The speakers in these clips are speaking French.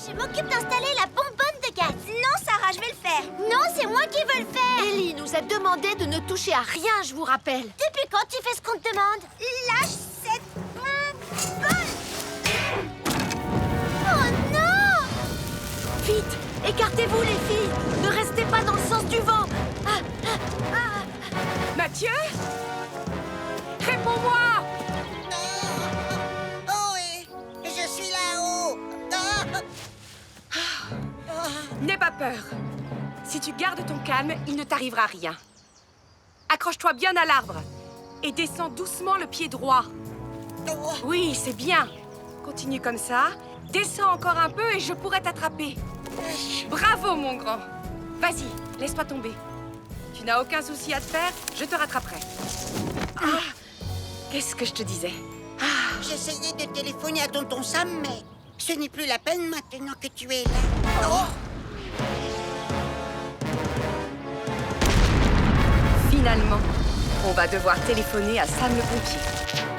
Je m'occupe d'installer la bonbonne de gaz. Non, Sarah, je vais le faire. Non, c'est moi qui veux le faire. Ellie nous a demandé de ne toucher à rien, je vous rappelle. Depuis quand tu fais ce qu'on te demande? Lâche cette bonbonne. Oh non! Vite, écartez-vous les filles. Ne restez pas dans le sens du vent. Mathieu? Réponds-moi! Oh oui, je suis là-haut. N'aie pas peur. Si tu gardes ton calme, il ne t'arrivera rien. Accroche-toi bien à l'arbre et descends doucement le pied droit. Oui, c'est bien. Continue comme ça. Descends encore un peu et je pourrai t'attraper. Bravo, mon grand. Vas-y, laisse-toi tomber. Tu n'as aucun souci à te faire, je te rattraperai. Ah, qu'est-ce que je te disais? J'essayais de téléphoner à tonton Sam, mais ce n'est plus la peine maintenant que tu es là. Oh. Finalement, on va devoir téléphoner à Sam le pompier.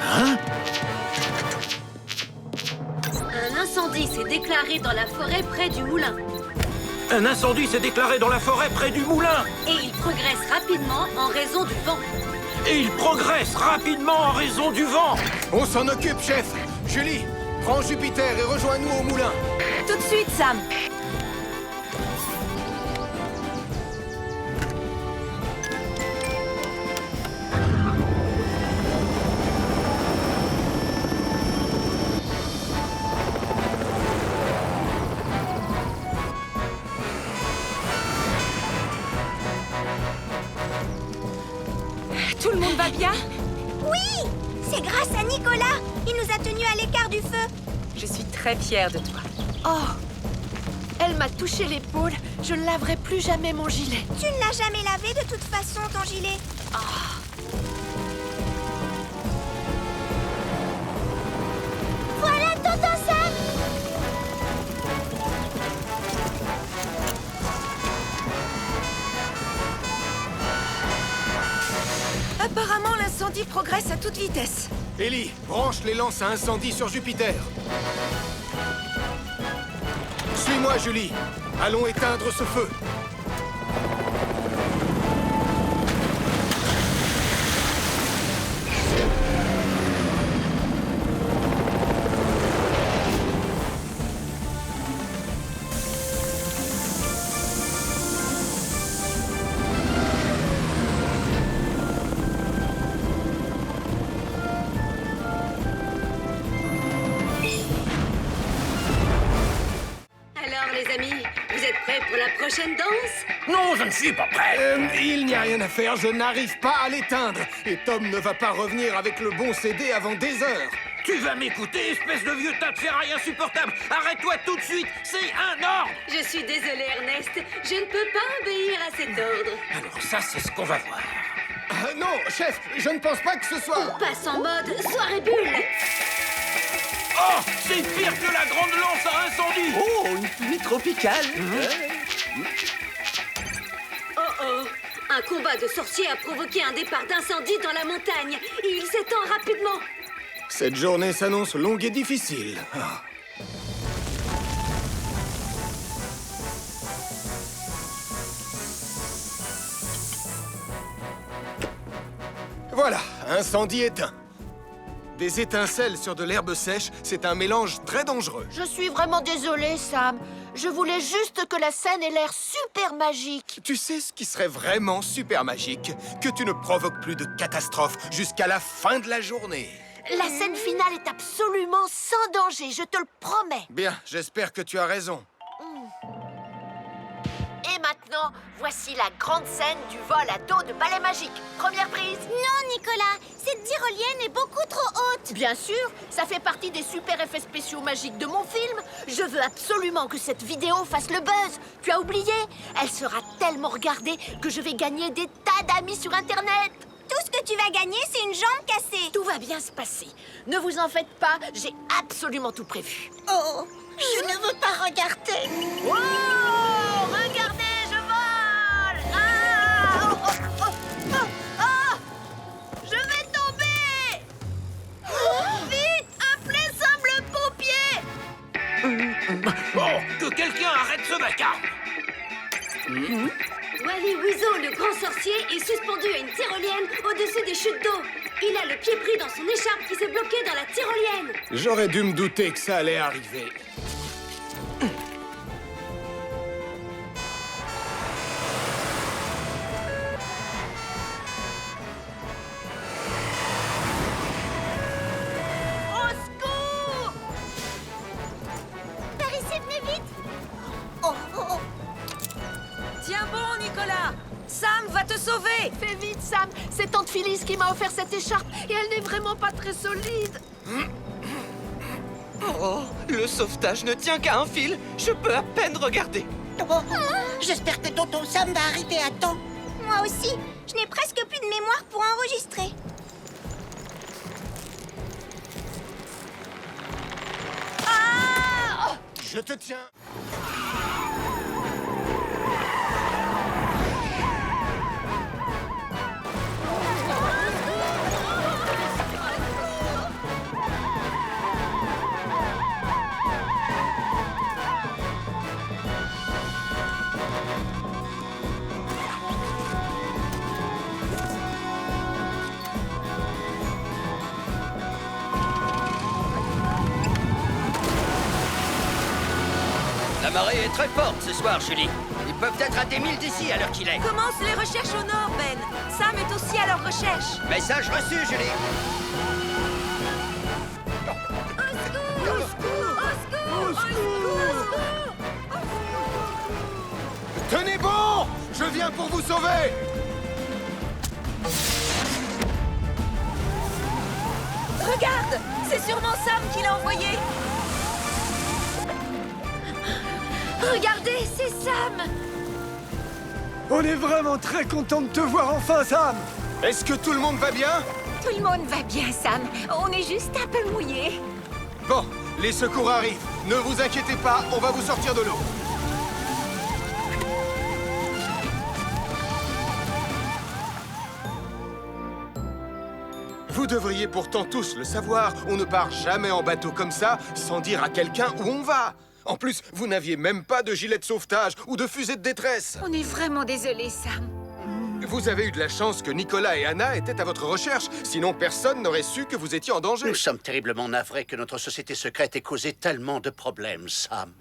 Hein? Un incendie s'est déclaré dans la forêt près du moulin. Un incendie s'est déclaré dans la forêt près du moulin. Et il progresse rapidement en raison du vent. Et il progresse rapidement en raison du vent. On s'en occupe, chef. Julie, prends Jupiter et rejoins-nous au moulin. Tout de suite, Sam. Tout le monde va bien? Oui! C'est grâce à Nicolas. Il nous a tenus à l'écart du feu. Je suis très fière de toi. Oh, elle m'a touché l'épaule. Je ne laverai plus jamais mon gilet. Tu ne l'as jamais lavé de toute façon, ton gilet. Voilà, tonton Sam. Apparemment, l'incendie progresse à toute vitesse. Ellie, branche les lances à incendie sur Jupiter. Suis-moi, Julie. Allons éteindre ce feu. Alors les amis, vous êtes prêts pour la prochaine danse? Non, je ne suis pas prêt. Il n'y a rien à faire, je n'arrive pas à l'éteindre. Et Tom ne va pas revenir avec le bon CD avant des heures. Tu vas m'écouter, espèce de vieux tas de ferraille insupportable. Arrête-toi tout de suite, c'est un ordre. Je suis désolée Ernest, je ne peux pas obéir à cet ordre. Alors ça, c'est ce qu'on va voir. Non, chef, je ne pense pas que ce soit... On passe en mode soirée bulle. Oh, c'est pire que la grande lance à incendie. Oh, une pluie tropicale. Oh oh, un combat de sorciers a provoqué un départ d'incendie dans la montagne. Et il s'étend rapidement. Cette journée s'annonce longue et difficile. Ah. Voilà, incendie éteint. Des étincelles sur de l'herbe sèche, c'est un mélange très dangereux. Je suis vraiment désolée, Sam. Je voulais juste que la scène ait l'air super magique. Tu sais ce qui serait vraiment super magique? Que tu ne provoques plus de catastrophes jusqu'à la fin de la journée. La scène finale est absolument sans danger, je te le promets. Bien, j'espère que tu as raison. Et maintenant, voici la grande scène du vol à dos de balai magique. Première prise. Non, Nicolas, cette tyrolienne est beaucoup trop haute. Bien sûr, ça fait partie des super effets spéciaux magiques de mon film. Je veux absolument que cette vidéo fasse le buzz. Tu as oublié? Elle sera tellement regardée que je vais gagner des tas d'amis sur Internet. Tout ce que tu vas gagner, c'est une jambe cassée. Tout va bien se passer. Ne vous en faites pas, j'ai absolument tout prévu. Oh, je ne veux pas regarder. Wow! Regardez, je vole! Ah! Oh, oh, oh, oh, oh! Je vais tomber! Vite, appelez Sam le pompier! Oh, Que quelqu'un arrête ce vacarme! Wally Weasel, le grand sorcier, est suspendu à une tyrolienne au-dessus des chutes d'eau. Il a le pied pris dans son écharpe qui s'est bloquée dans la tyrolienne. J'aurais dû me douter que ça allait arriver. Au secours! Par ici, venez vite! Oh, oh, oh. Tiens bon, Nicolas. Sam va te sauver. Fais vite, Sam. C'est Tante Phyllis qui m'a offert cette écharpe et elle n'est vraiment pas très solide. Oh, le sauvetage ne tient qu'à un fil. Je peux à peine regarder. Oh, j'espère que tonton Sam va arriver à temps. Moi aussi, je n'ai presque plus de mémoire pour enregistrer. Je te tiens. La marée est très forte ce soir, Julie. Ils peuvent être à des milles d'ici à l'heure qu'il est. Commence les recherches au nord, Ben. Sam est aussi à leur recherche. Message reçu, Julie. Tenez bon! Je viens pour vous sauver! Regarde, c'est sûrement Sam qui l'a envoyé. Regardez, c'est Sam. On est vraiment très content de te voir enfin, Sam. Est-ce que tout le monde va bien? Tout le monde va bien, Sam. On est juste un peu mouillés. Bon, les secours arrivent. Ne vous inquiétez pas, on va vous sortir de l'eau. Vous devriez pourtant tous le savoir, on ne part jamais en bateau comme ça sans dire à quelqu'un où on va. En plus, vous n'aviez même pas de gilet de sauvetage ou de fusée de détresse. On est vraiment désolés, Sam. Vous avez eu de la chance que Nicolas et Anna étaient à votre recherche, sinon personne n'aurait su que vous étiez en danger. Nous sommes terriblement navrés que notre société secrète ait causé tellement de problèmes, Sam.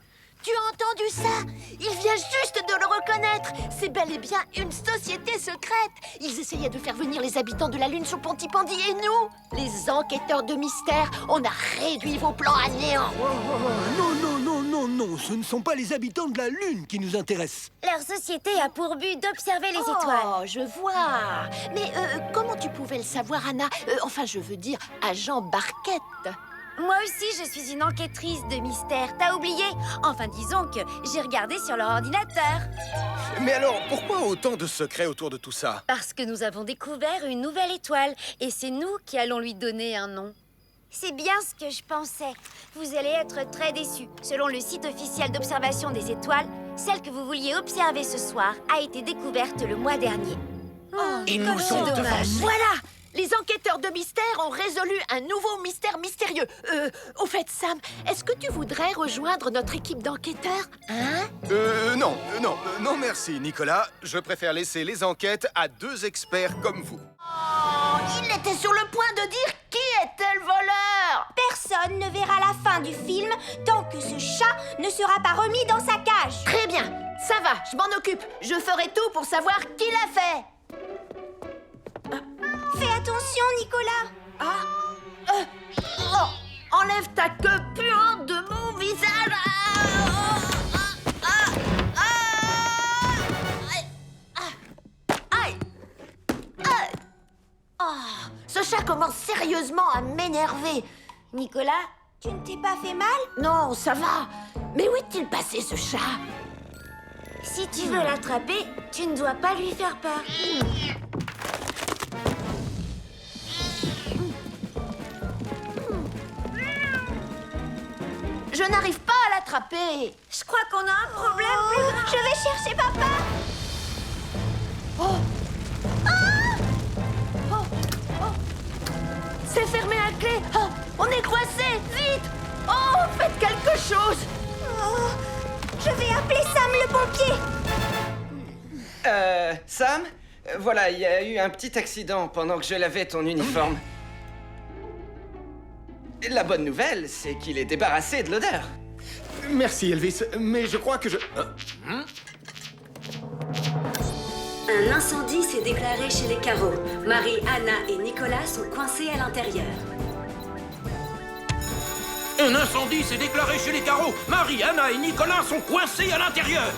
Tu as entendu ça? Il vient juste de le reconnaître. C'est bel et bien une société secrète. Ils essayaient de faire venir les habitants de la Lune sur Pontypandy et nous, les enquêteurs de mystère, on a réduit vos plans à néant. Non, ce ne sont pas les habitants de la Lune qui nous intéressent. Leur société a pour but d'observer les étoiles. Oh, je vois. Mais comment tu pouvais le savoir, Anna? Enfin, je veux dire, agent Barquette. Moi aussi, je suis une enquêtrice de mystère. T'as oublié? Enfin, disons que j'ai regardé sur leur ordinateur. Mais alors, pourquoi autant de secrets autour de tout ça? Parce que nous avons découvert une nouvelle étoile. Et c'est nous qui allons lui donner un nom. C'est bien ce que je pensais. Vous allez être très déçus. Selon le site officiel d'observation des étoiles, celle que vous vouliez observer ce soir a été découverte le mois dernier. Ils nous ont devancés. Voilà! Les enquêteurs de mystère ont résolu un nouveau mystère mystérieux. Au fait, Sam, est-ce que tu voudrais rejoindre notre équipe d'enquêteurs? Hein? Non, merci, Nicolas. Je préfère laisser les enquêtes à 2 experts comme vous. Oh, il était sur le point de dire qui était le voleur! Personne ne verra la fin du film tant que ce chat ne sera pas remis dans sa cage. Très bien, ça va, je m'en occupe. Je ferai tout pour savoir qui l'a fait. Fais attention, Nicolas. Enlève ta queue puante de mon visage. Ce chat commence sérieusement à m'énerver. Nicolas, tu ne t'es pas fait mal? Non, ça va. Mais où est-il passé, ce chat? Si tu veux l'attraper, tu ne dois pas lui faire peur. Je n'arrive pas à l'attraper. Je crois qu'on a un problème plus grave. Je vais chercher papa. C'est fermé à clé. Oh, on est coincé. Vite. Oh, faites quelque chose. Je vais appeler Sam le pompier. Sam? Voilà, il y a eu un petit accident pendant que je lavais ton uniforme. La bonne nouvelle, c'est qu'il est débarrassé de l'odeur. Merci, Elvis, mais je crois que je... Un incendie s'est déclaré chez les Carreaux. Marie, Anna et Nicolas sont coincés à l'intérieur. Un incendie s'est déclaré chez les Carreaux. Marie, Anna et Nicolas sont coincés à l'intérieur.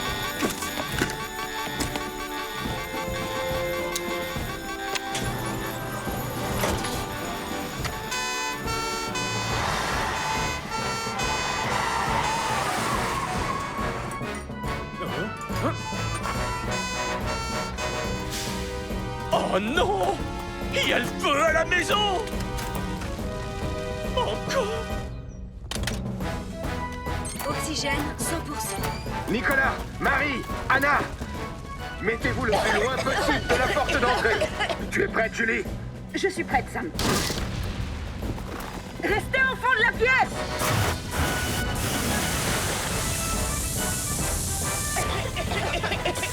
Oh non! Il y a le feu à la maison! Encore? Oxygène 100%. Nicolas, Marie, Anna, mettez-vous le plus loin possible de la porte d'entrée. Tu es prête, Julie? Je suis prête, Sam. Restez au fond de la pièce!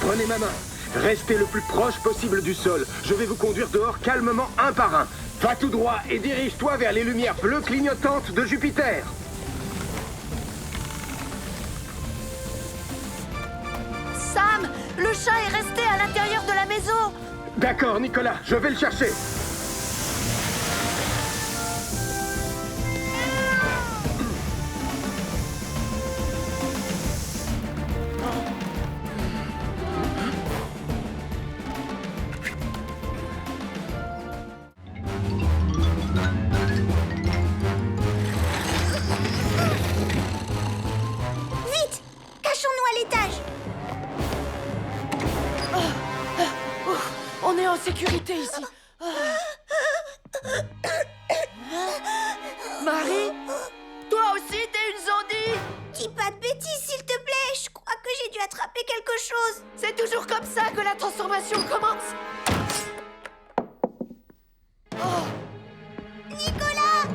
Prenez ma main. Restez le plus proche possible du sol. Je vais vous conduire dehors calmement un par un. Va tout droit et dirige-toi vers les lumières bleues clignotantes de Jupiter. Sam, le chat est resté à l'intérieur de la maison. D'accord, Nicolas, je vais le chercher. Vite, cachons-nous à l'étage. On est en sécurité ici. Marie, toi aussi t'es une zombie. Dis pas de bêtises, s'il te plaît. Je crois que j'ai dû attraper quelque chose. C'est toujours comme ça que la transformation commence. Nicolas!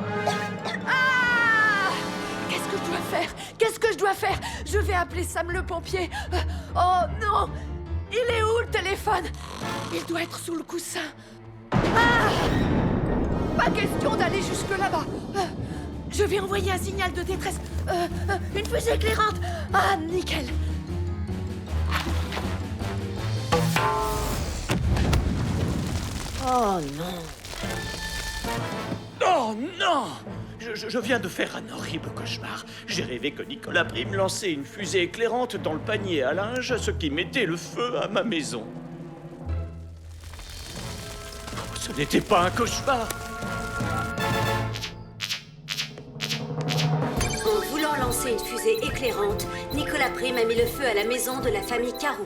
Ah! Qu'est-ce que je dois faire? Qu'est-ce que je dois faire? Je vais appeler Sam le pompier. Oh non! Il est où le téléphone? Il doit être sous le coussin. Ah! Pas question d'aller jusque là-bas. Je vais envoyer un signal de détresse. Une fusée éclairante. Ah, nickel. Oh non. Oh non! Je viens de faire un horrible cauchemar. J'ai rêvé que Nicolas Prime lançait une fusée éclairante dans le panier à linge, ce qui mettait le feu à ma maison. Oh, ce n'était pas un cauchemar! En voulant lancer une fusée éclairante, Nicolas Prime a mis le feu à la maison de la famille Carreau.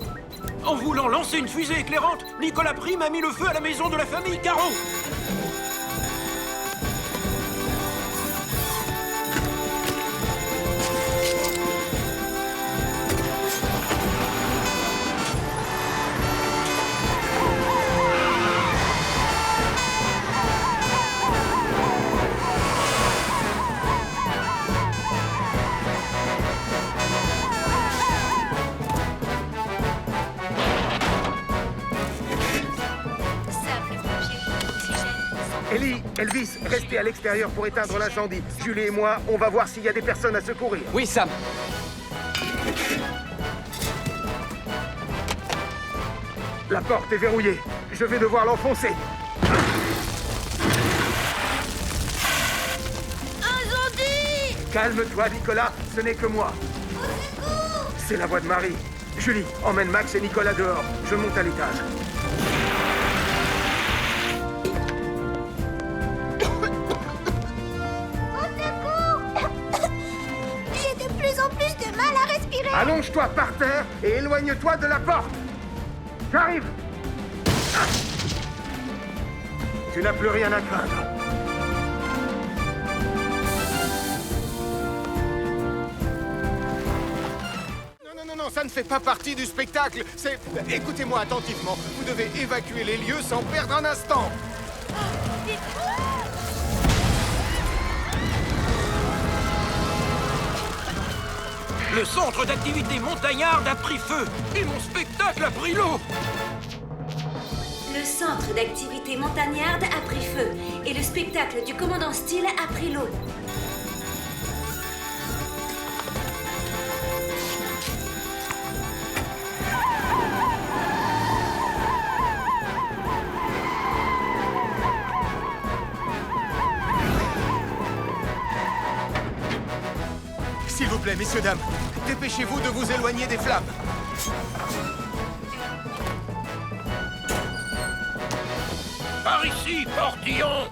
En voulant lancer une fusée éclairante, Nicolas Prime a mis le feu à la maison de la famille Carreau! Ellie, Elvis, restez à l'extérieur pour éteindre l'incendie. Julie et moi, on va voir s'il y a des personnes à secourir. Oui, Sam. La porte est verrouillée. Je vais devoir l'enfoncer. Incendie! Calme-toi, Nicolas, ce n'est que moi. C'est la voix de Marie. Julie, emmène Max et Nicolas dehors. Je monte à l'étage. J'ai de plus en plus de mal à respirer. Allonge-toi par terre et éloigne-toi de la porte. J'arrive. Tu n'as plus rien à craindre. Non, ça ne fait pas partie du spectacle. C'est... Écoutez-moi attentivement. Vous devez évacuer les lieux sans perdre un instant. Le centre d'activité montagnarde a pris feu et mon spectacle a pris l'eau. Le centre d'activité montagnarde a pris feu et le spectacle du commandant Steele a pris l'eau. S'il vous plaît, messieurs, dames, dépêchez-vous de vous éloigner des flammes. Par ici, portillon.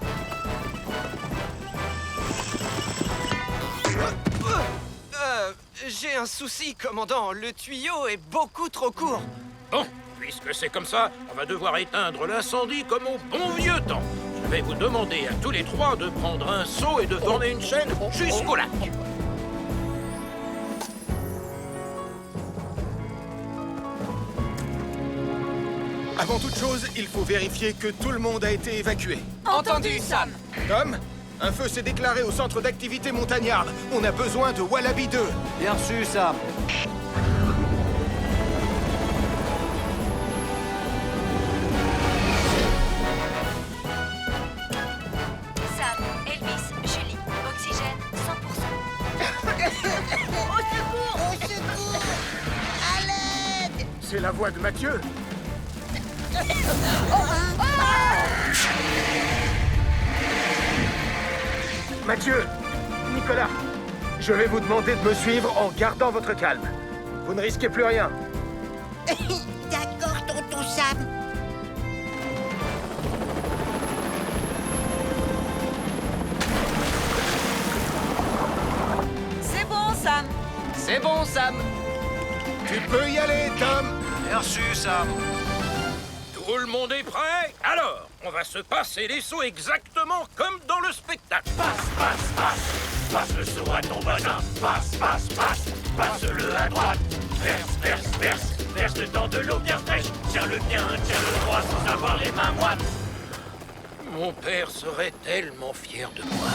J'ai un souci, commandant. Le tuyau est beaucoup trop court. Bon, puisque c'est comme ça, on va devoir éteindre l'incendie comme au bon vieux temps. Je vais vous demander à tous les trois de prendre un seau et de former une chaîne jusqu'au lac. Avant toute chose, il faut vérifier que tout le monde a été évacué. Entendu, Sam. Tom, un feu s'est déclaré au centre d'activité montagnarde. On a besoin de Wallaby 2. Bien reçu, Sam. Sam, Elvis, Julie, oxygène 100%. Au secours! À l'aide! C'est la voix de Mathieu. Mathieu, Nicolas, je vais vous demander de me suivre en gardant votre calme. Vous ne risquez plus rien. D'accord, tonton Sam. C'est bon, Sam. C'est bon, Sam. Tu peux y aller, Tom. Bien reçu, Sam. Tout le monde est prêt? Alors, on va se passer les seaux exactement comme dans le spectacle. Passe le seau à ton voisin. Passe-le à droite. Verse dedans de l'eau bien fraîche. Tiens-le bien, tiens-le droit sans avoir les mains moites. Mon père serait tellement fier de moi.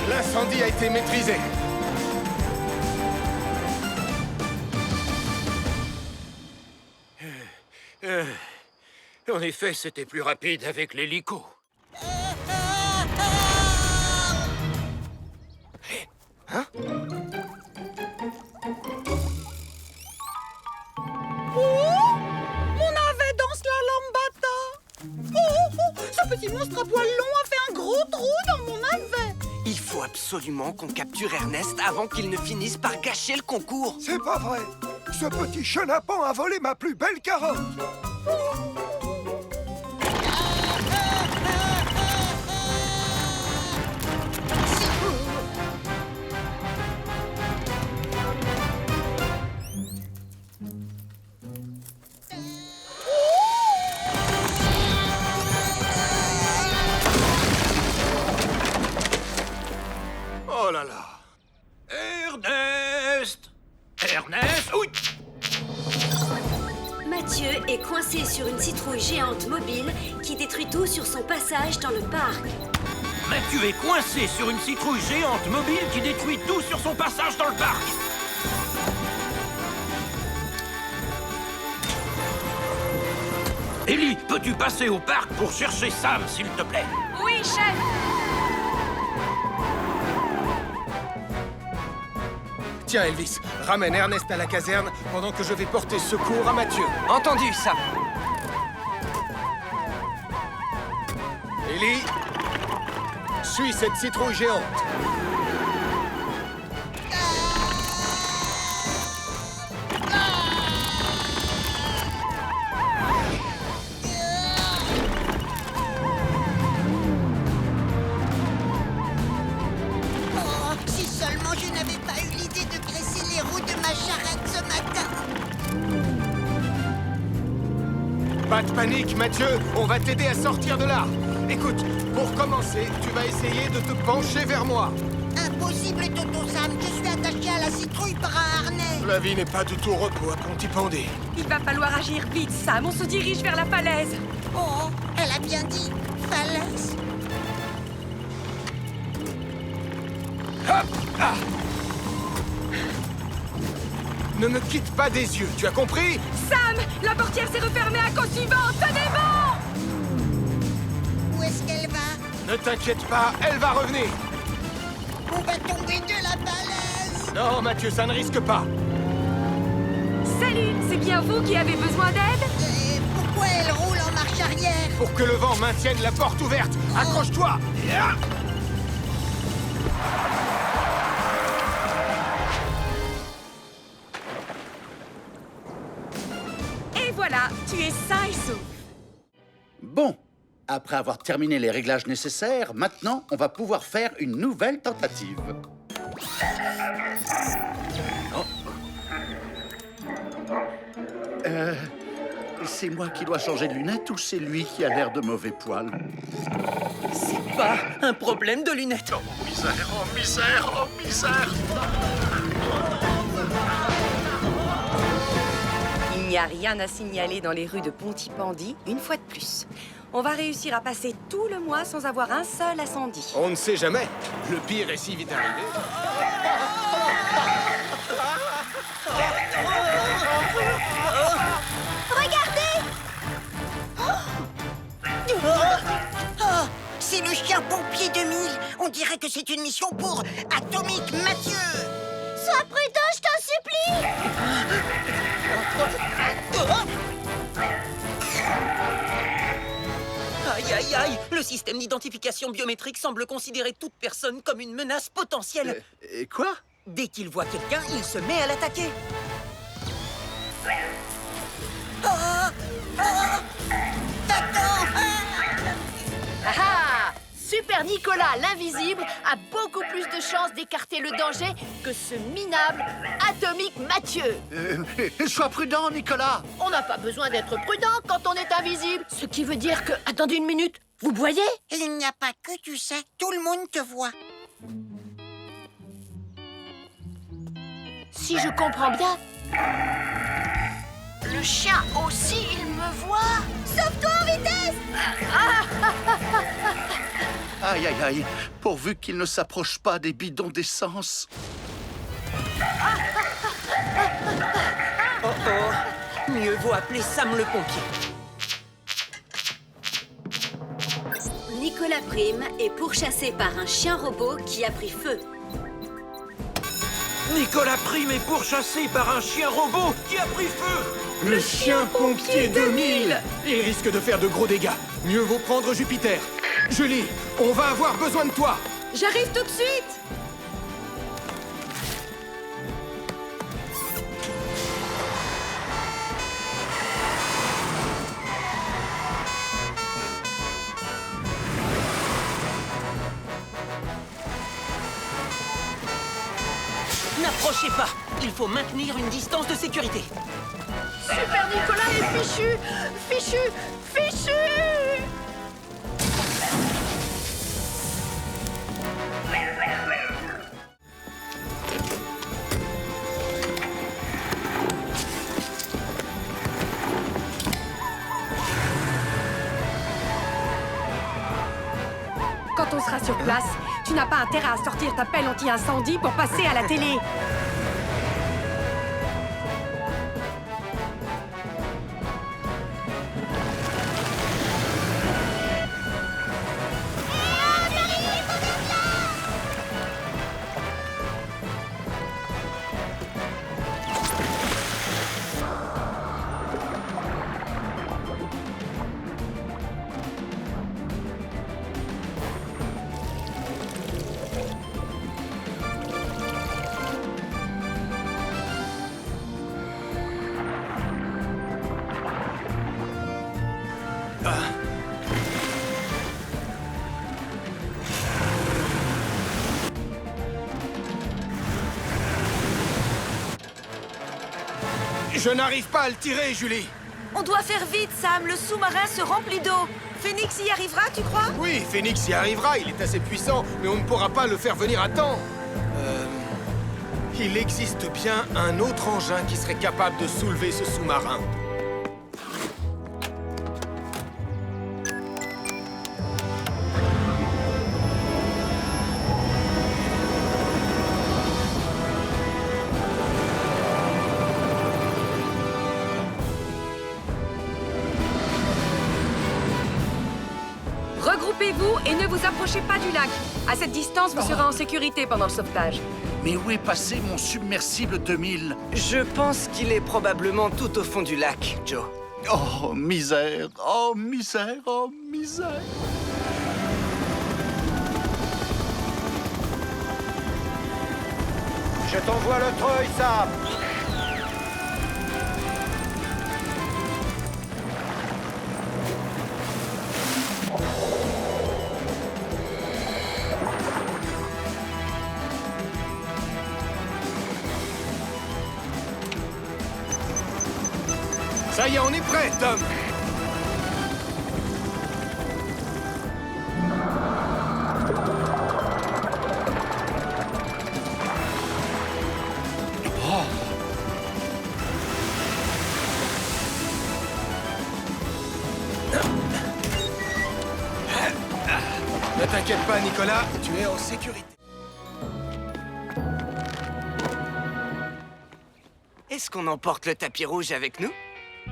L'incendie a été maîtrisé. En effet, c'était plus rapide avec l'hélico. Mon navet dans slalom bata. Ce petit monstre à poils longs a fait un gros trou dans mon navet. Il faut absolument qu'on capture Ernest avant qu'il ne finisse par gâcher le concours. C'est pas vrai. Ce petit chenapan a volé ma plus belle carotte. Oh là là. Ernest, oui. Mathieu est coincé sur une citrouille géante mobile qui détruit tout sur son passage dans le parc. Mathieu est coincé sur une citrouille géante mobile qui détruit tout sur son passage dans le parc. Ellie, peux-tu passer au parc pour chercher Sam, s'il te plaît? Oui, chef. Tiens, Elvis, ramène Ernest à la caserne pendant que je vais porter secours à Mathieu. Entendu, Sam. Ellie, suis cette citrouille géante. Oh, si seulement je n'avais pas eu l'idée de graisser les roues de ma charrette ce matin. Pas de panique, Mathieu, on va t'aider à sortir de là. Écoute, pour commencer, tu vas essayer de te pencher vers moi. Impossible, tonton Sam. Je suis attaché à la citrouille par un harnais. La vie n'est pas du tout repos à Pontypandy. Il va falloir agir vite, Sam. On se dirige vers la falaise. Oh, elle a bien dit falaise. Hop! Ah! Ne me quitte pas des yeux, tu as compris? Sam, la portière s'est refermée à cause du vent. Tenez bon! Où est-ce qu'elle va? Ne t'inquiète pas, elle va revenir. On va tomber de la falaise. Non, Mathieu, ça ne risque pas. Salut, c'est bien vous qui avez besoin d'aide? Et pourquoi elle roule en marche arrière? Pour que le vent maintienne la porte ouverte, accroche-toi. Et voilà, tu es sain et sauf. Bon, après avoir terminé les réglages nécessaires, maintenant, on va pouvoir faire une nouvelle tentative. Oh. C'est moi qui dois changer de lunettes ou c'est lui qui a l'air de mauvais poil? C'est pas un problème de lunettes. Oh misère, oh misère, oh misère! Il n'y a rien à signaler dans les rues de Pontypandy, une fois de plus. On va réussir à passer tout le mois sans avoir un seul incendie. On ne sait jamais. Le pire est si vite arrivé. C'est le chien pompier 2000. On dirait que c'est une mission pour Atomique Mathieu. Sois prudent, je t'en supplie! Aïe, aïe, aïe! Le système d'identification biométrique semble considérer toute personne comme une menace potentielle. Quoi? Dès qu'il voit quelqu'un, il se met à l'attaquer. Ah ah! Super Nicolas, l'invisible, a beaucoup plus de chances d'écarter le danger que ce minable Atomique Mathieu. Sois prudent, Nicolas! On n'a pas besoin d'être prudent quand on est invisible. Ce qui veut dire que... Attendez une minute, vous voyez? Il n'y a pas que tu sais, tout le monde te voit. Si je comprends bien... Le chien aussi, il me voit. Sauve-toi en vitesse! Aïe, aïe, aïe! Pourvu qu'il ne s'approche pas des bidons d'essence. Oh oh! Mieux vaut appeler Sam le pompier. Nicolas Prime est pourchassé par un chien robot qui a pris feu. Nicolas Prime est pourchassé par un chien robot qui a pris feu. Le chien pompier 2000. Il risque de faire de gros dégâts. Mieux vaut prendre Jupiter. Julie, on va avoir besoin de toi. J'arrive tout de suite! N'approchez pas! Il faut maintenir une distance de sécurité. Super Nicolas est fichu! Fichu! Fichu! Quand on sera sur place, tu n'as pas intérêt à sortir ta pelle anti-incendie pour passer à la télé. Je n'arrive pas à le tirer, Julie. On doit faire vite, Sam. Le sous-marin se remplit d'eau. Phoenix y arrivera, tu crois? Oui, Phoenix y arrivera, il est assez puissant, mais on ne pourra pas le faire venir à temps. Il existe bien un autre engin qui serait capable de soulever ce sous-marin. Regroupez-vous et ne vous approchez pas du lac. À cette distance, vous serez en sécurité pendant le sauvetage. Mais où est passé mon submersible 2000? Je pense qu'il est probablement tout au fond du lac, Joe. Oh, misère! Oh, misère! Oh, misère! Je t'envoie le treuil, Sam. Ça y est, on est prêt, Tom. Ne t'inquiète pas, Nicolas, tu es en sécurité. Est-ce qu'on emporte le tapis rouge avec nous?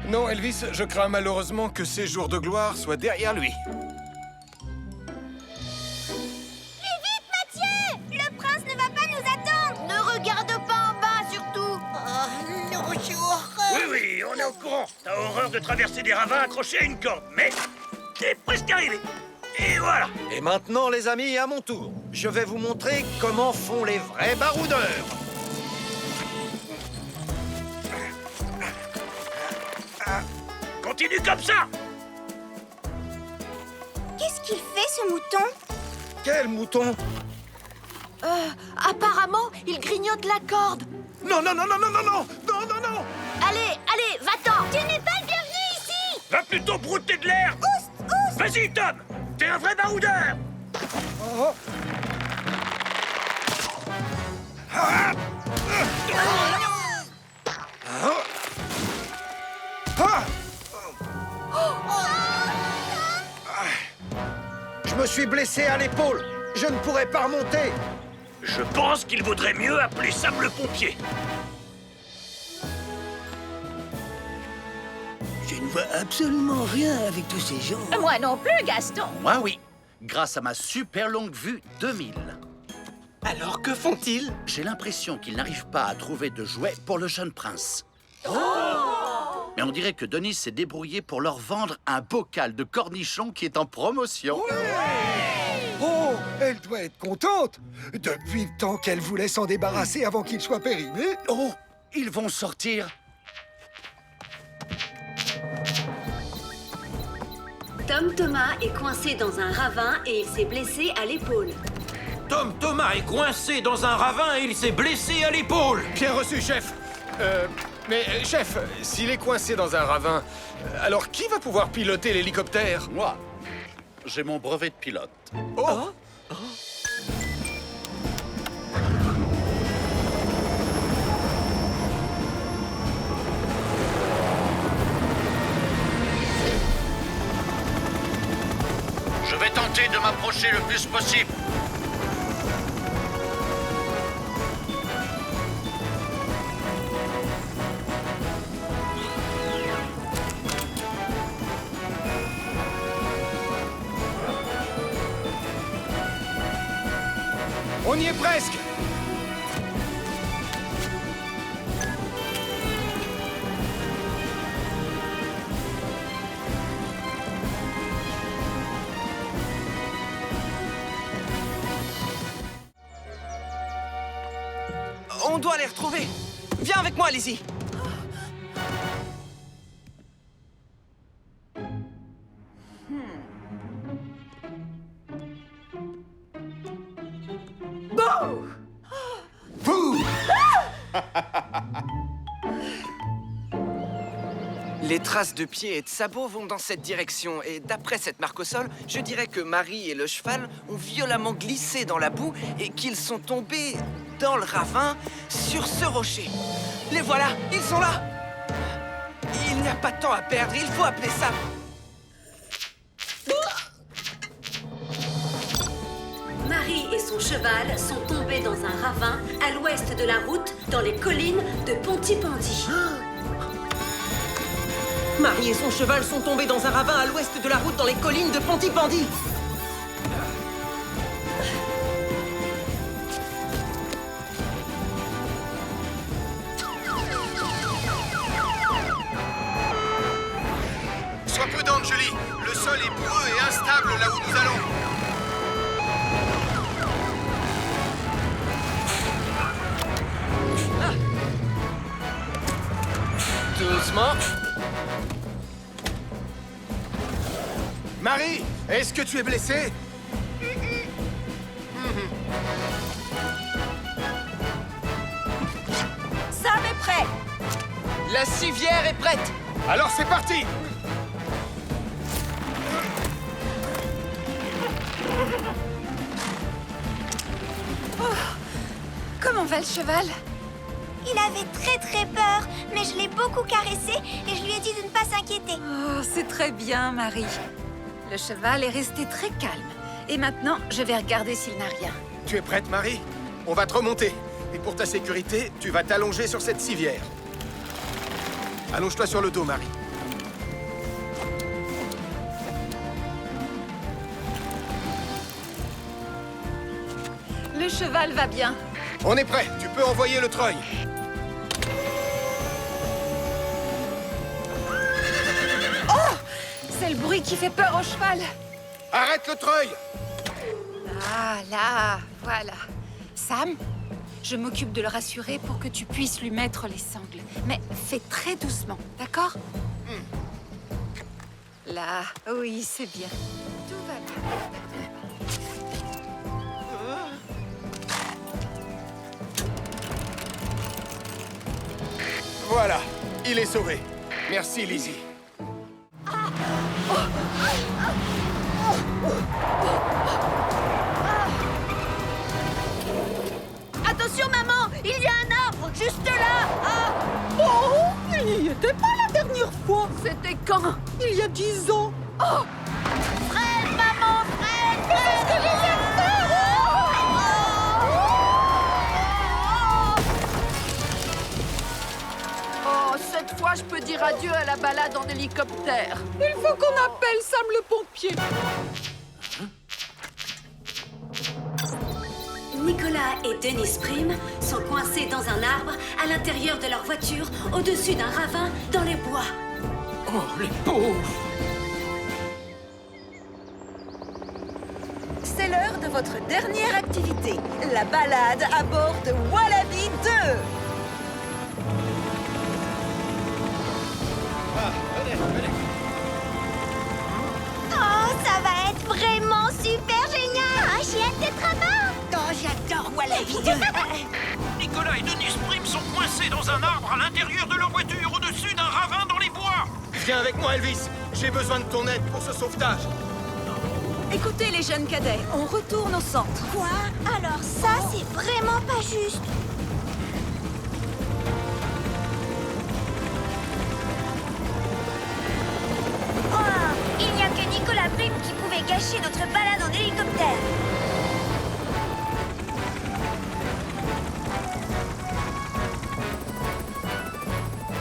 Non, Elvis, je crains malheureusement que ces jours de gloire soient derrière lui. Le prince ne va pas nous attendre. Ne regarde pas en bas, surtout. Oui, oui, on est au courant. T'as horreur de traverser des ravins accrochés à une corde, mais t'es presque arrivé. Et voilà. Et maintenant, les amis, à mon tour, je vais vous montrer comment font les vrais baroudeurs. Continue comme ça. Qu'est-ce qu'il fait, ce mouton? Quel mouton? Apparemment, il grignote la corde. Non, non, non, non, non, non, non, non, non, non. Allez, va-t'en. Tu n'es pas le bienvenu ici. Va plutôt brouter de l'air. Oust. Vas-y, Tom. T'es un vrai baroudeur. Je me suis blessé à l'épaule. Je ne pourrai pas remonter. Je pense qu'il vaudrait mieux appeler Sam le pompier. Je ne vois absolument rien avec tous ces gens. Moi non plus, Gaston. Moi, oui. Grâce à ma super longue vue 2000. Alors que font-ils? J'ai l'impression qu'ils n'arrivent pas à trouver de jouets pour le jeune prince. Mais on dirait que Denis s'est débrouillé pour leur vendre un bocal de cornichons qui est en promotion. Oh, elle doit être contente. Depuis le temps qu'elle voulait s'en débarrasser avant qu'il soit périmé. Oh, ils vont sortir. Tom Thomas est coincé dans un ravin et il s'est blessé à l'épaule. Tom Thomas est coincé dans un ravin et il s'est blessé à l'épaule. Bien reçu, chef. Chef, s'il est coincé dans un ravin, alors qui va pouvoir piloter l'hélicoptère? Moi, j'ai mon brevet de pilote. Oh. Je vais tenter de m'approcher le plus possible. On y est presque. On doit les retrouver. Viens avec moi, Lizzie. Les traces de pieds et de sabots vont dans cette direction. Et d'après cette marque au sol, je dirais que Marie et le cheval ont violemment glissé dans la boue et qu'ils sont tombés dans le ravin sur ce rocher. Les voilà, ils sont là. Il n'y a pas de temps à perdre, il faut appeler Sam. Marie et son cheval sont tombés dans un ravin à l'ouest de la route dans les collines de Pontypandy. Marie et son cheval sont tombés dans un ravin à l'ouest de la route dans les collines de Pontypandy. Sois prudente, Julie. Le sol est boueux et instable là où nous allons. Doucement. Marie, est-ce que tu es blessée? Sam est prêt. La civière est prête. Alors c'est parti! Comment va le cheval? Il avait très peur, mais je l'ai beaucoup caressé et je lui ai dit de ne pas s'inquiéter. Oh, c'est très bien, Marie. Le cheval est resté très calme. Et maintenant, je vais regarder s'il n'a rien. Tu es prête, Marie? On va te remonter. Et pour ta sécurité, tu vas t'allonger sur cette civière. Allonge-toi sur le dos, Marie. Le cheval va bien. On est prêt. Tu peux envoyer le treuil. C'est le bruit qui fait peur au cheval. Arrête le treuil! Ah, là, voilà. Sam, je m'occupe de le rassurer pour que tu puisses lui mettre les sangles. Mais fais très doucement, d'accord? Là, oui, c'est bien. Tout va bien. Voilà, il est sauvé. Merci, Lizzie. Attention, maman! Il y a un arbre juste là! Ah! Oh, il n'y était pas la dernière fois. C'était quand? Il y a 10 ans. Oh! Fred, maman! Fred! Qu'est-ce que vous êtes Oh, cette fois, je peux dire adieu à la balade en hélicoptère. Il faut qu'on appelle Sam le pompier. Nicolas et Dennis Prim sont coincés dans un arbre à l'intérieur de leur voiture au-dessus d'un ravin dans les bois. Oh, les pauvres! C'est l'heure de votre dernière activité, la balade à bord de Wallaby 2. Oh, ça va être vraiment super génial! J'ai hâte d'être à bord! Oh, j'adore Wallaby 2. Nicolas et Dennis Prim sont coincés dans un arbre à l'intérieur de leur voiture au-dessus d'un ravin dans les bois. Viens avec moi, Elvis. J'ai besoin de ton aide pour ce sauvetage. Écoutez les jeunes cadets, on retourne au centre. Quoi? Alors ça, c'est vraiment pas juste. Oh, il n'y a que Nicolas Prim qui pouvait gâcher notre balade en hélicoptère.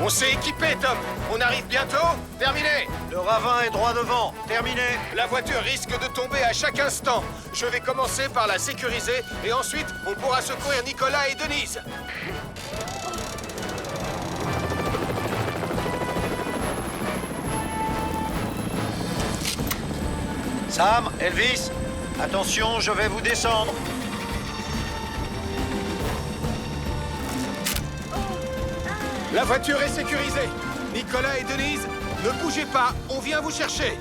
On s'est équipé, Top. On arrive bientôt. Terminé. Le ravin est droit devant. Terminé. La voiture risque de tomber à chaque instant. Je vais commencer par la sécuriser et ensuite, on pourra secourir Nicolas et Denise. Sam, Elvis, attention, je vais vous descendre. La voiture est sécurisée. Nicolas et Denise, ne bougez pas, on vient vous chercher.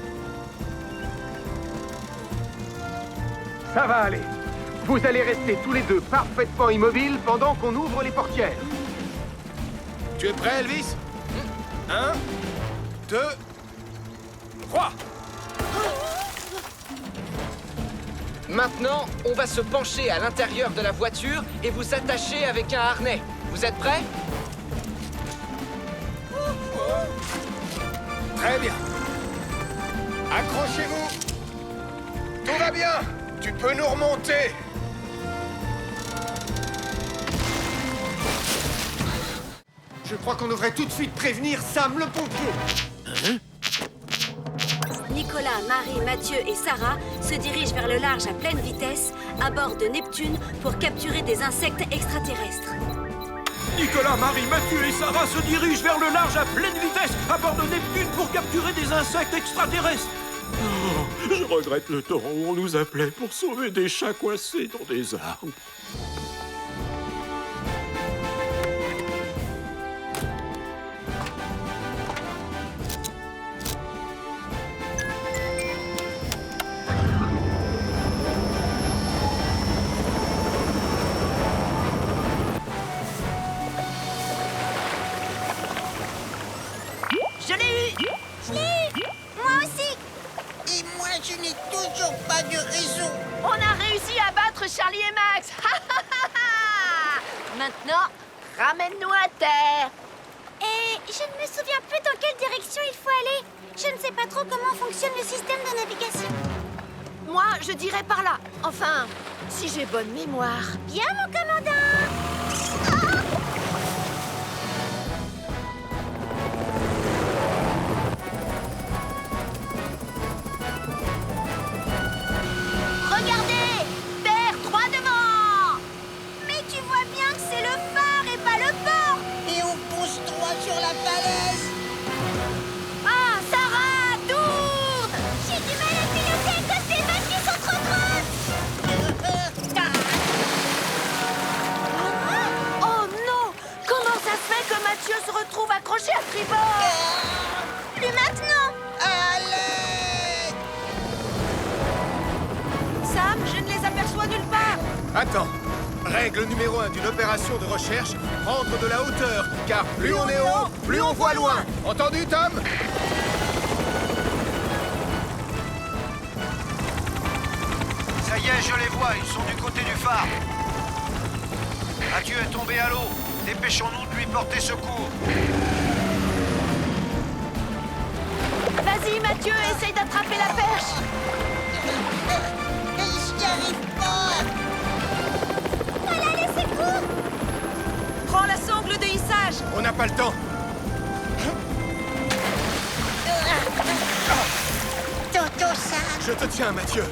Ça va aller. Vous allez rester tous les deux parfaitement immobiles pendant qu'on ouvre les portières. Tu es prêt, Elvis? 1, 2, 3. Maintenant, on va se pencher à l'intérieur de la voiture et vous attacher avec un harnais. Vous êtes prêts? Très bien. Accrochez-vous. Tout va bien. Tu peux nous remonter. Je crois qu'on devrait tout de suite prévenir Sam le pompier. Nicolas, Marie, Mathieu et Sarah se dirigent vers le large à pleine vitesse à bord de Neptune pour capturer des insectes extraterrestres. Nicolas, Marie, Mathieu et Sarah se dirigent vers le large à pleine vitesse à bord de Neptune pour capturer des insectes extraterrestres. Oh, je regrette le temps où on nous appelait pour sauver des chats coincés dans des arbres. Je l'ai eu! Je l'ai eu! Moi aussi! Et moi, je n'ai toujours pas de réseau. On a réussi à battre Charlie et Max! Maintenant, ramène-nous à terre! Et je ne me souviens plus dans quelle direction il faut aller. Je ne sais pas trop comment fonctionne le système de navigation. Moi, je dirais par là. Enfin, si j'ai bonne mémoire. Bien, mon commandant! Regardez! Terre, droit devant! Mais tu vois bien que c'est le phare et pas le port! Et on pousse droit sur la falaise. Ah, Sarah, tourne! J'ai du mal à piloter à cause des vagues qui sont trop grosses! Oh non! Comment ça se fait que Mathieu se retrouve accroché à tribord? Plus maintenant! Allez! Sam, je ne les aperçois nulle part. Attends. Règle numéro 1 d'une opération de recherche, prendre de la hauteur. Car plus on est haut, plus on voit loin. Entendu, Tom? Ça y est, je les vois, ils sont du côté du phare. Mathieu est tombé à l'eau. Dépêchons-nous de lui porter secours. Vas-y, Mathieu, essaye d'attraper la perche! Je n'y arrive pas. Voilà, laissez court! Prends la sangle de hissage. On n'a pas le temps. Toto, ça. Je te tiens, Mathieu.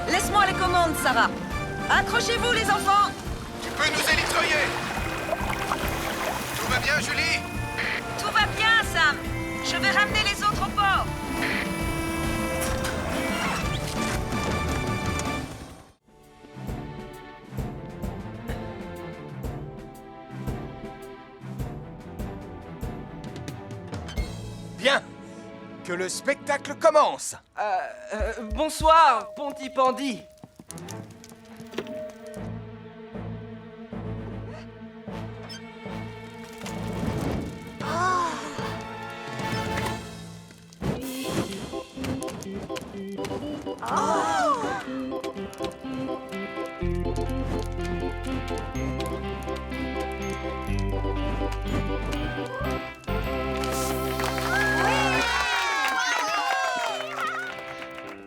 Laisse-moi les commandes, Sarah. Accrochez-vous, les enfants. Tu peux nous élitreiller. Tout va bien, Julie? Tout va bien, Sam. Je vais ramener les autres au port. Bien. Que le spectacle commence. Bonsoir, Pontypandy.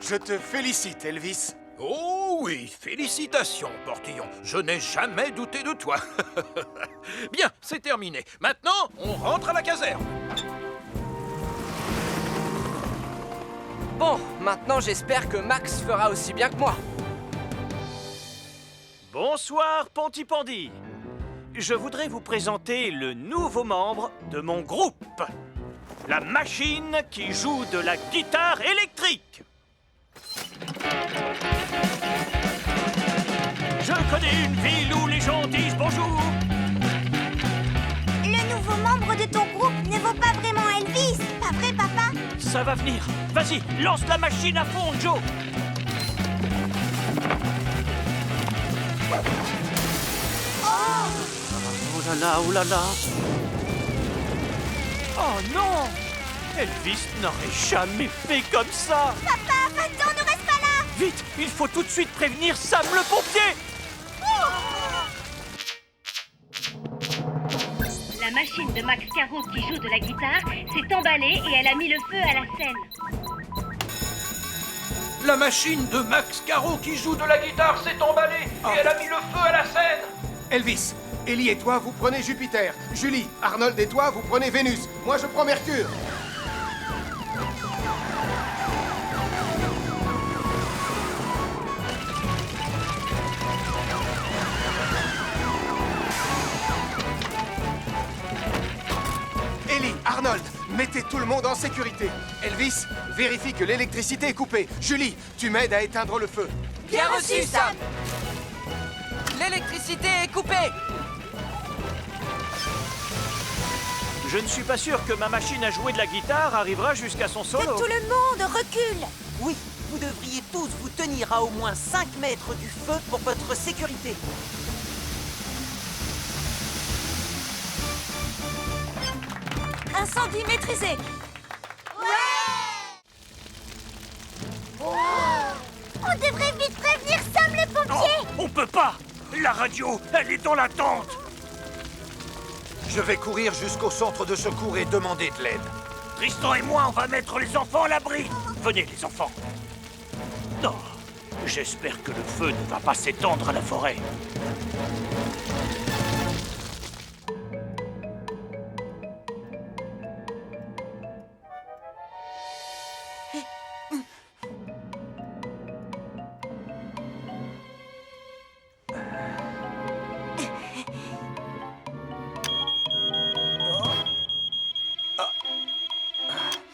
Je te félicite, Elvis. Oh oui, félicitations, Portillon. Je n'ai jamais douté de toi. Bien, c'est terminé. Maintenant, on rentre à la caserne. Bon, maintenant j'espère que Max fera aussi bien que moi. Bonsoir, Pontypandy. Je voudrais vous présenter le nouveau membre de mon groupe. La machine qui joue de la guitare électrique. Je connais une ville où les gens disent bonjour. Le nouveau membre de ton groupe ne vaut pas vraiment Elvis, pas vrai, papa? Ça va venir. Vas-y, lance la machine à fond, Joe. Oh là là, oh là là. Oh non! Elvis n'aurait jamais fait comme ça. Papa, attends, ne reste pas là! Vite, il faut tout de suite prévenir Sam le pompier. La machine de Max Caro qui joue de la guitare s'est emballée et elle a mis le feu à la scène. La machine de Max Caro qui joue de la guitare s'est emballée et elle a mis le feu à la scène. Elvis, Ellie et toi, vous prenez Jupiter. Julie, Arnold et toi, vous prenez Vénus. Moi, je prends Mercure. Ellie, Arnold, mettez tout le monde en sécurité. Elvis, vérifie que l'électricité est coupée. Julie, tu m'aides à éteindre le feu. Bien reçu, Sam. L'électricité est coupée. Je ne suis pas sûr que ma machine à jouer de la guitare arrivera jusqu'à son solo. Tout le monde recule. Oui, vous devriez tous vous tenir à au moins 5 mètres du feu pour votre sécurité. Incendie maîtrisé. On devrait vite prévenir Sam le pompier. On peut pas. La radio, elle est dans la tente. Je vais courir jusqu'au centre de secours et demander de l'aide. Tristan et moi, on va mettre les enfants à l'abri. Venez, les enfants. Non, j'espère que le feu ne va pas s'étendre à la forêt.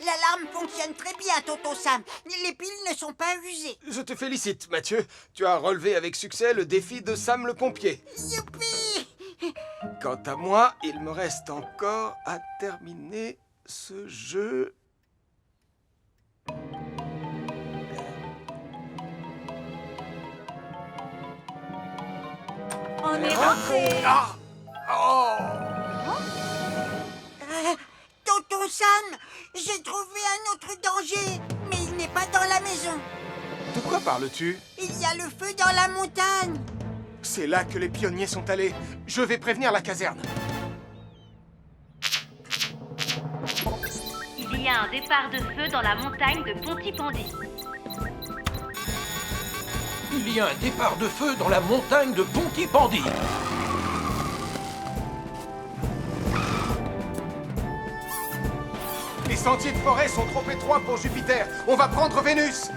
L'alarme fonctionne très bien, Tonton Sam. Les piles ne sont pas usées. Je te félicite, Mathieu. Tu as relevé avec succès le défi de Sam le pompier. Youpi! Quant à moi, il me reste encore à terminer ce jeu. On est rentré. Ah! Oh! Tonton Sam, j'ai trouvé un autre danger, mais il n'est pas dans la maison. De quoi parles-tu? Il y a le feu dans la montagne. C'est là que les pionniers sont allés. Je vais prévenir la caserne. Il y a un départ de feu dans la montagne de Pontypandy. Il y a un départ de feu dans la montagne de Pontypandy. Les sentiers de forêt sont trop étroits pour Jupiter. On va prendre Vénus.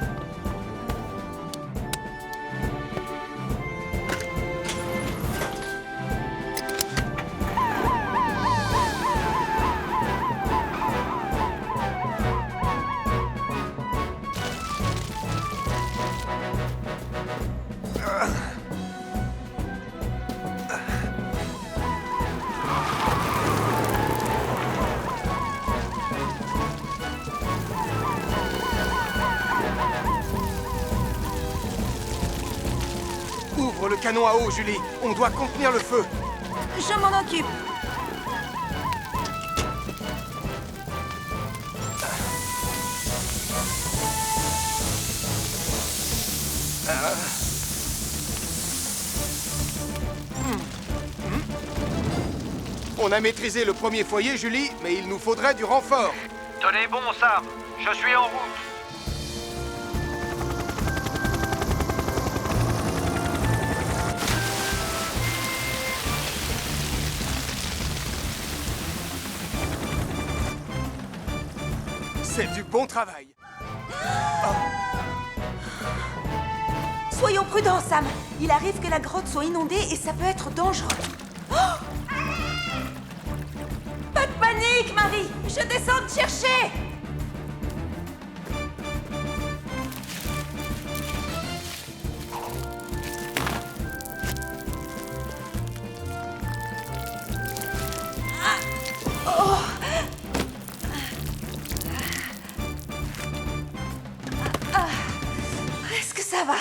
Ouvre le canon à eau, Julie. On doit contenir le feu. Je m'en occupe. On a maîtrisé le premier foyer, Julie, mais il nous faudrait du renfort. Tenez bon, Sam. Je suis en route. C'est du bon travail. Soyons prudents, Sam. Il arrive que la grotte soit inondée et ça peut être dangereux. Oh! Pas de panique, Marie. Je descends te chercher. Est-ce que ça va?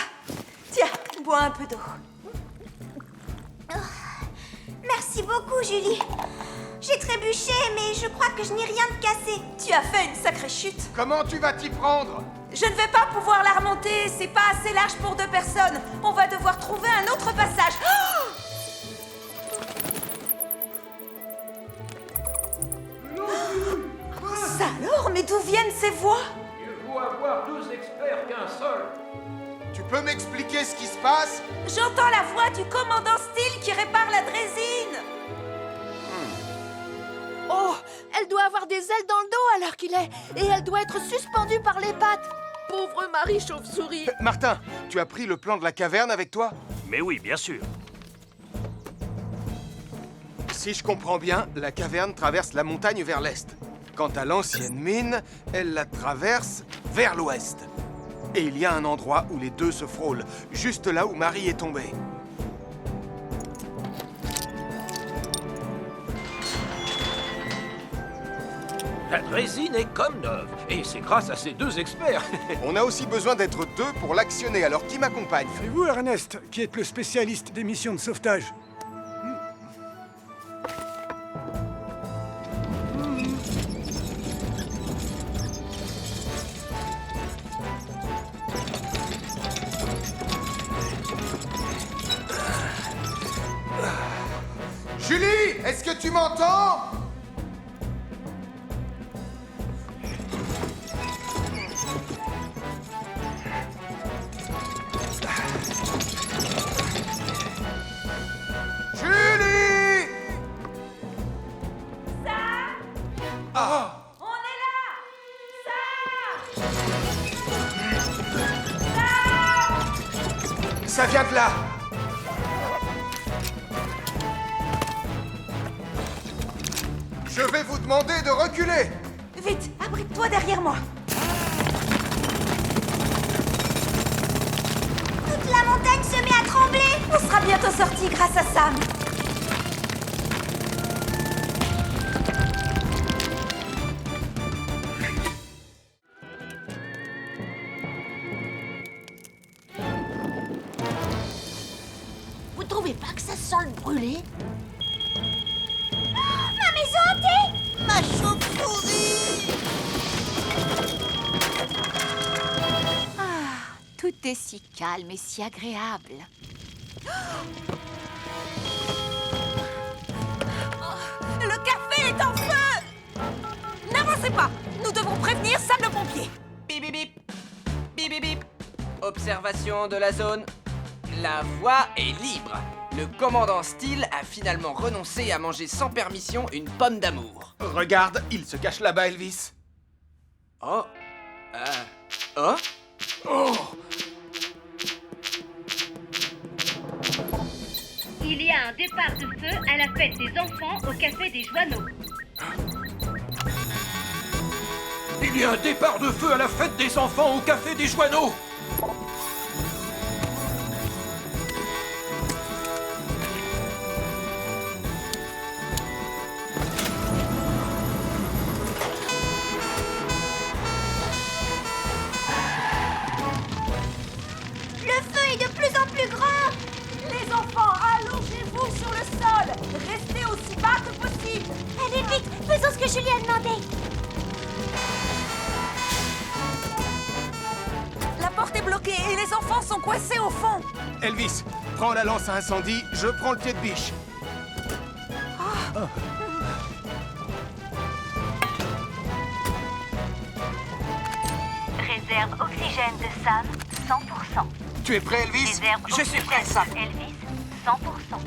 Tiens, bois un peu d'eau. Merci beaucoup, Julie. J'ai trébuché, mais je crois que je n'ai rien de cassé. Tu as fait une sacrée chute. Comment tu vas t'y prendre? Je ne vais pas pouvoir la remonter. C'est pas assez large pour 2 personnes. On va devoir trouver un autre passage. Ça alors? Mais d'où viennent ces voix? Mieux vaut avoir 2 experts qu'un seul. Tu peut m'expliquer ce qui se passe? J'entends la voix du commandant Steele qui répare la drésine. Oh, elle doit avoir des ailes dans le dos à l'heure qu'il est. Et elle doit être suspendue par les pattes. Pauvre Marie Chauve-souris. Martin, tu as pris le plan de la caverne avec toi? Mais oui, bien sûr. Si je comprends bien, la caverne traverse la montagne vers l'est. Quant à l'ancienne mine, elle la traverse vers l'ouest. Et il y a un endroit où les deux se frôlent, juste là où Marie est tombée. La drésine est comme neuve, et c'est grâce à ces deux experts. On a aussi besoin d'être deux pour l'actionner, alors qui m'accompagne? C'est vous, Ernest, qui êtes le spécialiste des missions de sauvetage. Julie, est-ce que tu m'entends? Julie! Ah! On est là! Ça vient de là! Je vais vous demander de reculer! Vite, abrite-toi derrière moi. Toute la montagne se met à trembler. On sera bientôt sortis grâce à Sam. Vous trouvez pas que ça sent le brûlé? Ma maison hantée! Ma chauve-souris! Ah, tout est si calme et si agréable. Le café est en feu! N'avancez pas! Nous devons prévenir Sam le pompier. Bip bip bip. Bip bip bip. Observation de la zone. La voie est libre. Le commandant Steele a finalement renoncé à manger sans permission une pomme d'amour. Regarde, il se cache là-bas, Elvis. Oh. Oh. Oh! Il y a un départ de feu à la fête des enfants au Café des Joanneaux. Il y a un départ de feu à la fête des enfants au Café des Joanneaux. Le feu est de plus en plus grand. Les enfants, allongez-vous sur le sol. Restez aussi bas que possible. Allez vite, faisons ce que Julie a demandé. La porte est bloquée et les enfants sont coincés au fond. Elvis, prends la lance à incendie, je prends le pied de biche. Réserve oxygène de Sam, 100%. Tu es prêt, Elvis? Réserve Je suis prêt, Sam. Elvis, 100%.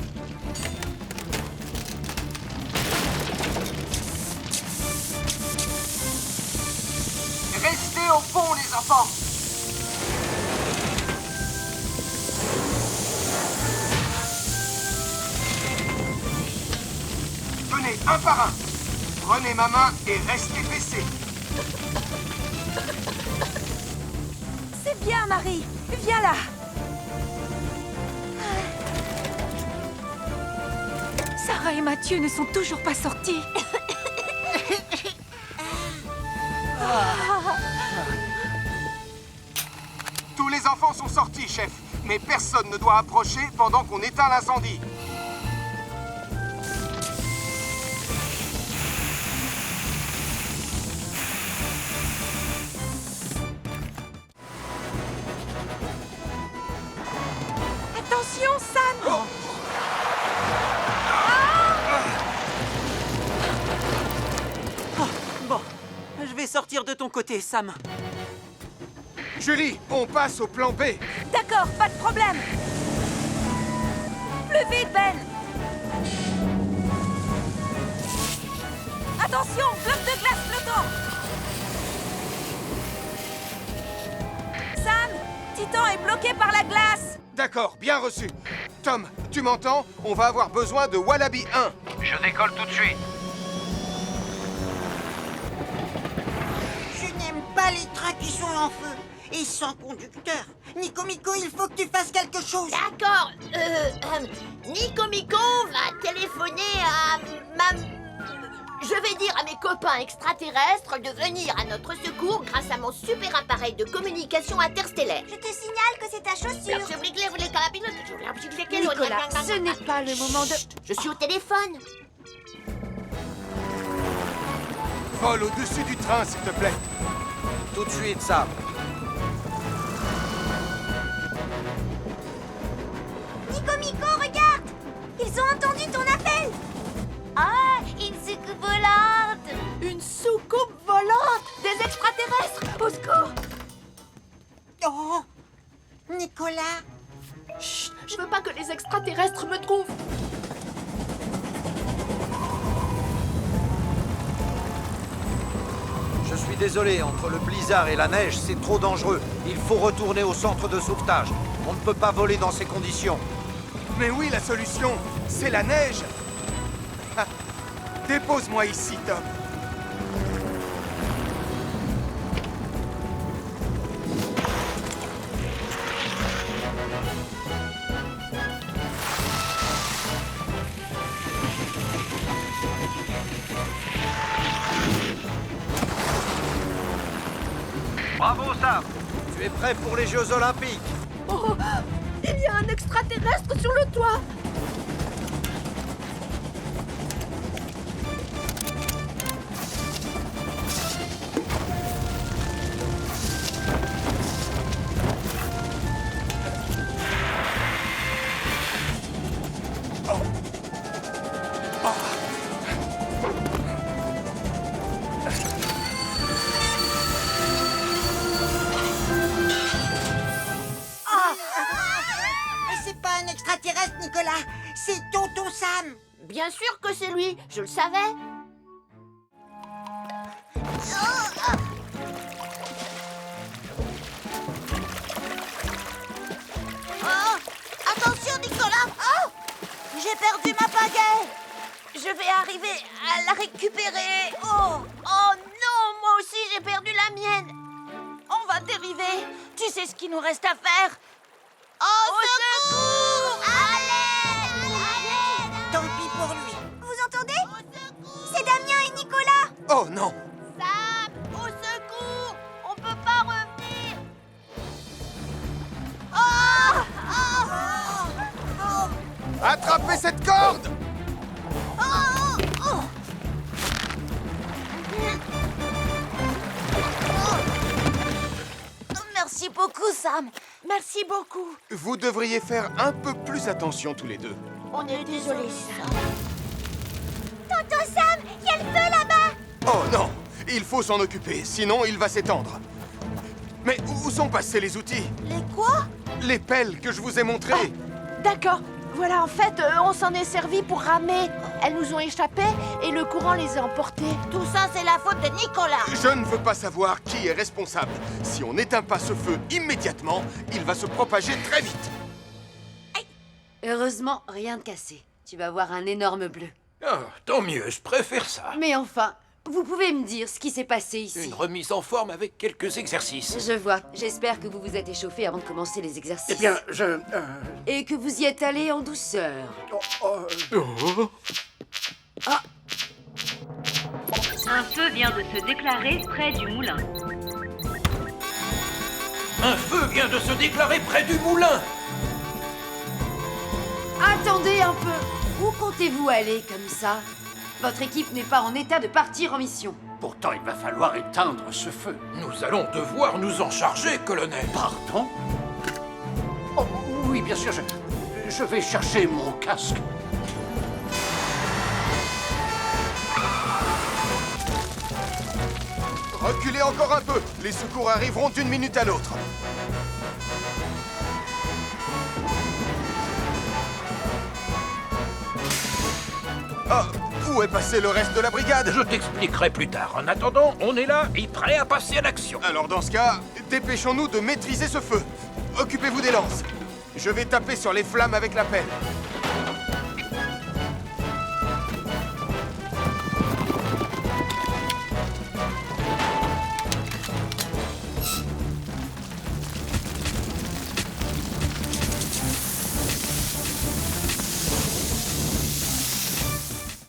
Restez au fond, les enfants. Venez, un par un. Prenez ma main et restez baissés. C'est bien, Marie. Viens là. Sarah et Mathieu ne sont toujours pas sortis. Tous les enfants sont sortis, chef. Mais personne ne doit approcher pendant qu'on éteint l'incendie. Attention, Sam. Bon, je vais sortir de ton côté, Sam. Julie, on passe au plan B. D'accord, pas de problème. Plus vite, Ben. Attention, bloc de glace flottant. Sam, Titan est bloqué par la glace. D'accord, bien reçu. Tom, tu m'entends? On va avoir besoin de Wallaby 1. Je décolle tout de suite. Je n'aime pas les trains qui sont en feu et sans conducteur. Nico Mico, il faut que tu fasses quelque chose. D'accord. Nico Mico va téléphoner à je vais dire à mes copains extraterrestres de venir à notre secours grâce à mon super appareil de communication interstellaire. Je te signale que c'est ta chaussure. Nicolas, ce n'est pas le moment de... Je suis au téléphone. Vole au-dessus du train, s'il te plaît. Tout de suite, Sam. Nico Mico, regarde! Ils ont entendu ton appel! Ah, une soucoupe volante! Une soucoupe volante! Des extraterrestres! Au secours! Oh, Nicolas! Chut! Je veux pas que les extraterrestres me trouvent! Je suis désolé, entre le blizzard et la neige, c'est trop dangereux. Il faut retourner au centre de sauvetage. On ne peut pas voler dans ces conditions. Mais oui, la solution, c'est la neige. Ah, dépose-moi ici, Tom. Bravo, Sam. Tu es prêt pour les Jeux Olympiques. Oh! Il y a un extraterrestre sur le toit! C'est pas un extraterrestre, Nicolas. C'est Tonton Sam. Bien sûr que c'est lui, je le savais. Oh, attention, Nicolas. Oh, j'ai perdu ma pagaie. Je vais arriver à la récupérer. Oh non, moi aussi j'ai perdu la mienne. On va dériver. Tu sais ce qu'il nous reste à faire? Au secours! Allez! Tant pis pour lui. Vous entendez? C'est Damien et Nicolas! Oh non! Sam, au secours! On peut pas revenir. Attrapez cette corde! Merci beaucoup, Sam. Merci beaucoup. Vous devriez faire un peu plus attention tous les deux. On est désolés, Sam. Tonton Sam, il y a le feu là-bas! Oh non! Il faut s'en occuper, sinon il va s'étendre. Mais où sont passés les outils? Les quoi? Les pelles que je vous ai montrées. D'accord. Voilà, en fait, on s'en est servi pour ramer. Elles nous ont échappé et le courant les a emportées. Tout ça, c'est la faute de Nicolas. Je ne veux pas savoir qui est responsable. Si on n'éteint pas ce feu immédiatement, il va se propager très vite. Heureusement, rien de cassé. Tu vas voir un énorme bleu. Ah, tant mieux, je préfère ça. Mais enfin, vous pouvez me dire ce qui s'est passé ici? Une remise en forme avec quelques exercices. Je vois. J'espère que vous vous êtes échauffé avant de commencer les exercices. Eh bien, Et que vous y êtes allé en douceur. Un feu vient de se déclarer près du moulin. Un feu vient de se déclarer près du moulin. Attendez un peu. Où comptez-vous aller comme ça? Votre équipe n'est pas en état de partir en mission. Pourtant, il va falloir éteindre ce feu. Nous allons devoir nous en charger, colonel. Pardon? Oh, oui, bien sûr, je vais chercher mon casque. Reculez encore un peu. Les secours arriveront d'une minute à l'autre. Ah, où est passé le reste de la brigade? Je t'expliquerai plus tard. En attendant, on est là et prêt à passer à l'action. Alors dans ce cas, dépêchons-nous de maîtriser ce feu. Occupez-vous des lances. Je vais taper sur les flammes avec la pelle.